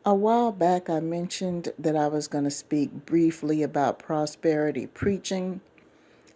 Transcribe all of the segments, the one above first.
A while back, I mentioned that I was going to speak briefly about prosperity preaching.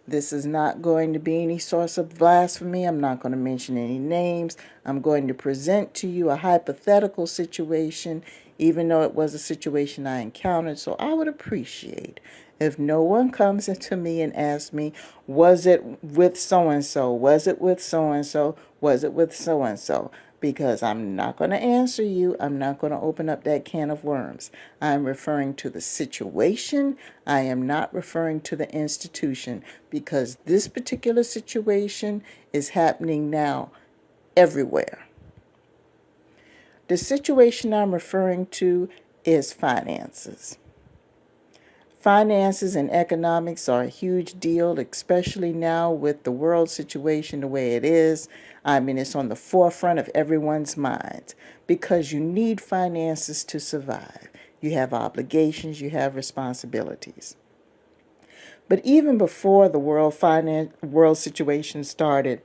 This is not going to be any source of blasphemy. I'm not going to mention any names. I'm going to present to you a hypothetical situation, even though it was a situation I encountered. So I would appreciate if no one comes to me and asks me, was it with so and so? Was it with so and so? Was it with so and so? Because I'm not going to answer you. I'm not going to open up that can of worms. I'm referring to the situation. I am not referring to the institution, because this particular situation is happening now everywhere. The situation I'm referring to is finances. Finances and economics are a huge deal, especially now with the world situation the way it is. I mean, it's on the forefront of everyone's minds because you need finances to survive. You have obligations, you have responsibilities. But even before the world situation started,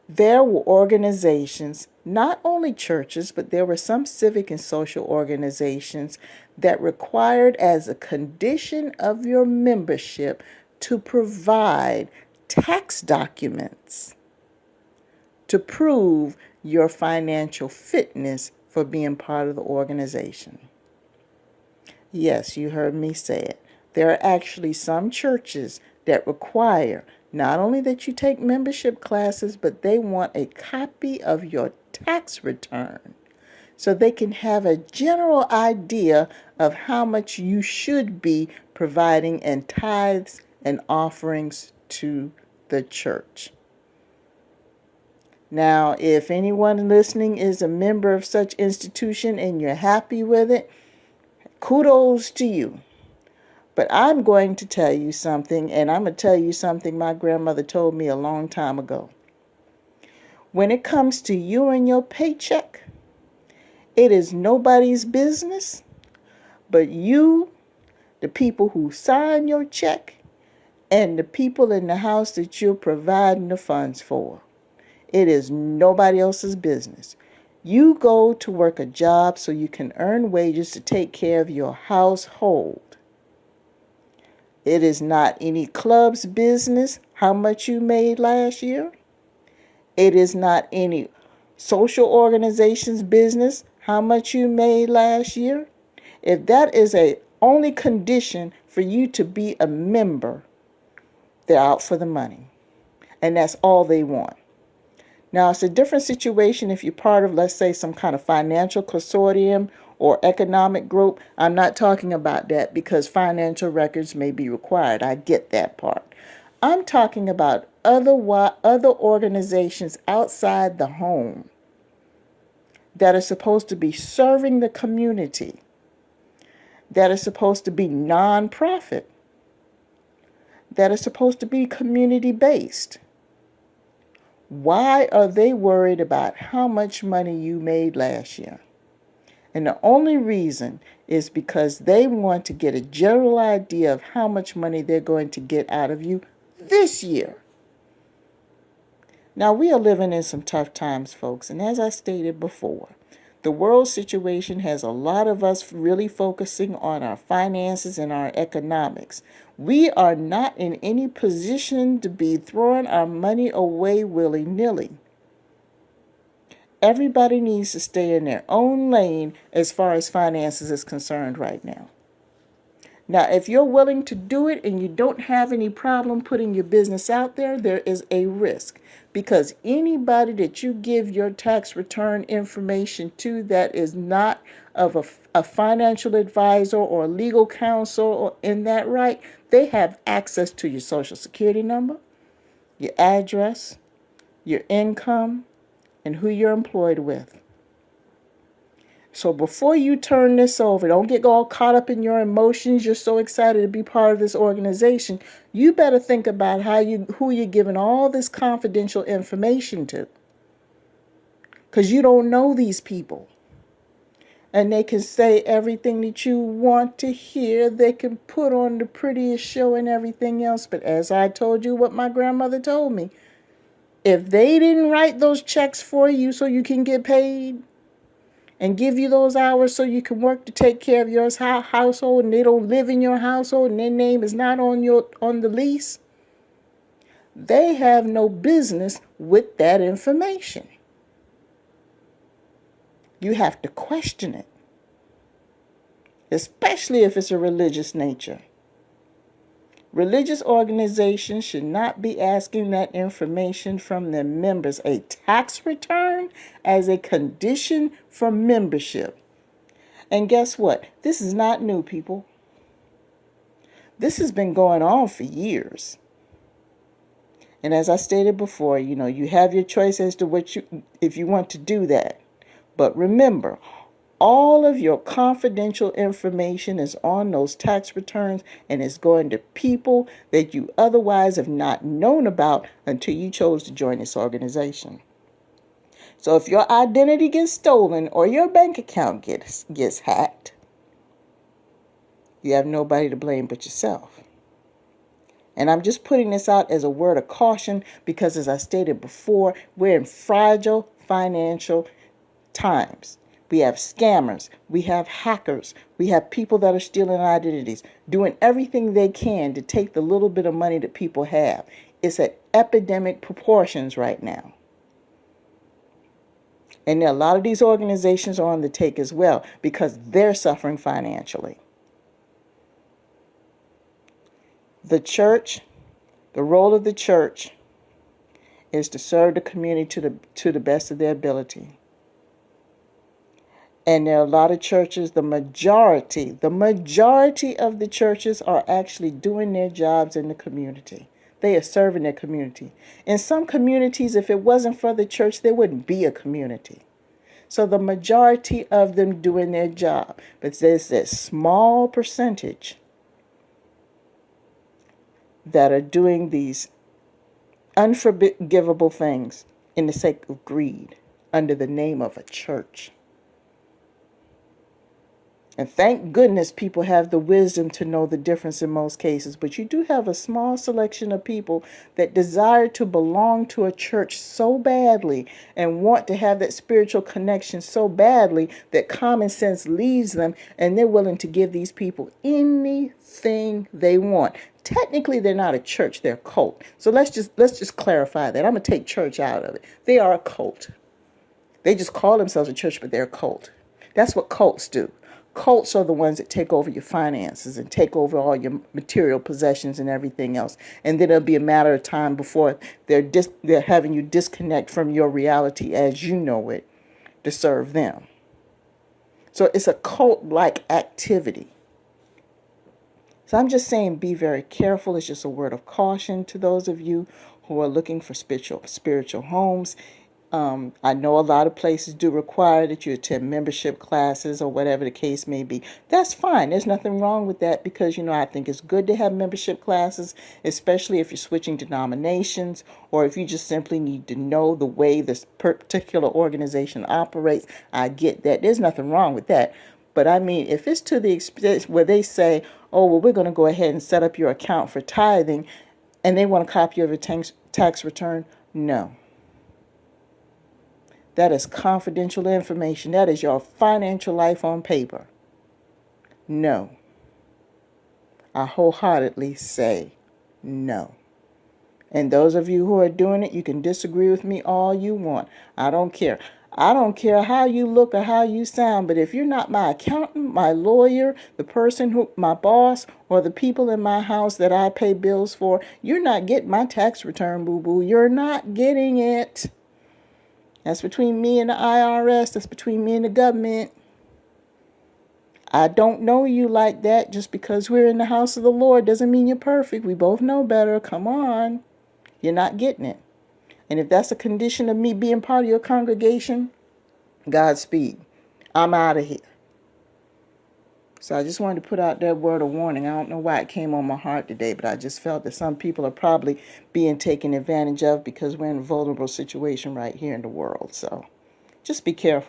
there were organizations, not only churches, but there were some civic and social organizations that required as a condition of your membership to provide tax documents to prove your financial fitness for being part of the organization. Yes, you heard me say it. There are actually some churches that require not only that you take membership classes, but they want a copy of your tax return so they can have a general idea of how much you should be providing in tithes and offerings to the church. Now, if anyone listening is a member of such institution and you're happy with it, kudos to you. But I'm going to tell you something, and I'm going to tell you something my grandmother told me a long time ago. When it comes to you and your paycheck, it is nobody's business but you, the people who sign your check, and the people in the house that you're providing the funds for. It is nobody else's business. You go to work a job so you can earn wages to take care of your household. It is not any club's business how much you made last year. It is not any social organization's business how much you made last year. If that is a only condition for you to be a member, they're out for the money. And that's all they want. Now, it's a different situation if you're part of, let's say, some kind of financial consortium or economic group. I'm not talking about that because financial records may be required. I get that part. I'm talking about other organizations outside the home that are supposed to be serving the community, that are supposed to be nonprofit, that are supposed to be community-based. Why are they worried about how much money you made last year? And the only reason is because they want to get a general idea of how much money they're going to get out of you this year. Now, we are living in some tough times, folks, and as I stated before, the world situation has a lot of us really focusing on our finances and our economics. We are not in any position to be throwing our money away willy-nilly. Everybody needs to stay in their own lane as far as finances is concerned right now. Now, if you're willing to do it and you don't have any problem putting your business out there, there is a risk. Because anybody that you give your tax return information to that is not of a financial advisor or legal counsel or in that right, they have access to your social security number, your address, your income, and who you're employed with. So before you turn this over, don't get all caught up in your emotions. You're so excited to be part of this organization. You better think about who you're giving all this confidential information to. Because you don't know these people. And they can say everything that you want to hear. They can put on the prettiest show and everything else. But as I told you what my grandmother told me, if they didn't write those checks for you so you can get paid, and give you those hours so you can work to take care of your household, and they don't live in your household and their name is not on the lease, they have no business with that information. You have to question it, especially if it's a religious nature. Religious organizations should not be asking that information from their members. A tax return as a condition for membership. And guess what? This is not new, people. This has been going on for years. And as I stated before, you have your choice as to if you want to do that. But remember, all of your confidential information is on those tax returns, and it's going to people that you otherwise have not known about until you chose to join this organization. So if your identity gets stolen or your bank account gets hacked, you have nobody to blame but yourself. And I'm just putting this out as a word of caution because, as I stated before, we're in fragile financial times. We have scammers, we have hackers, we have people that are stealing identities, doing everything they can to take the little bit of money that people have. It's at epidemic proportions right now. And a lot of these organizations are on the take as well because they're suffering financially. The church, the role of the church is to serve the community to the best of their ability. And there are a lot of churches, the majority of the churches are actually doing their jobs in the community. They are serving their community. In some communities, if it wasn't for the church, there wouldn't be a community. So the majority of them doing their job. But there's that small percentage that are doing these unforgivable things in the sake of greed under the name of a church. And thank goodness people have the wisdom to know the difference in most cases. But you do have a small selection of people that desire to belong to a church so badly and want to have that spiritual connection so badly that common sense leaves them, and they're willing to give these people anything they want. Technically, they're not a church, they're a cult. So let's just clarify that. I'm going to take church out of it. They are a cult. They just call themselves a church, but they're a cult. That's what cults do. Cults are the ones that take over your finances and take over all your material possessions and everything else. And then it'll be a matter of time before they're having you disconnect from your reality as you know it to serve them. So it's a cult-like activity. So I'm just saying be very careful. It's just a word of caution to those of you who are looking for spiritual homes. I know a lot of places do require that you attend membership classes or whatever the case may be. That's fine. There's nothing wrong with that because, I think it's good to have membership classes, especially if you're switching denominations or if you just simply need to know the way this particular organization operates. I get that. There's nothing wrong with that. But I mean, if it's to the extent where they say, oh, well, we're going to go ahead and set up your account for tithing and they want a copy of your tax return, no. That is confidential information. That is your financial life on paper. No. I wholeheartedly say no. And those of you who are doing it, you can disagree with me all you want. I don't care. I don't care how you look or how you sound, but if you're not my accountant, my lawyer, the person my boss, or the people in my house that I pay bills for, you're not getting my tax return, boo-boo. You're not getting it. That's between me and the IRS. That's between me and the government. I don't know you like that. Just because we're in the house of the Lord doesn't mean you're perfect. We both know better. Come on. You're not getting it. And if that's a condition of me being part of your congregation, Godspeed. I'm out of here. So I just wanted to put out that word of warning. I don't know why it came on my heart today, but I just felt that some people are probably being taken advantage of because we're in a vulnerable situation right here in the world. So just be careful.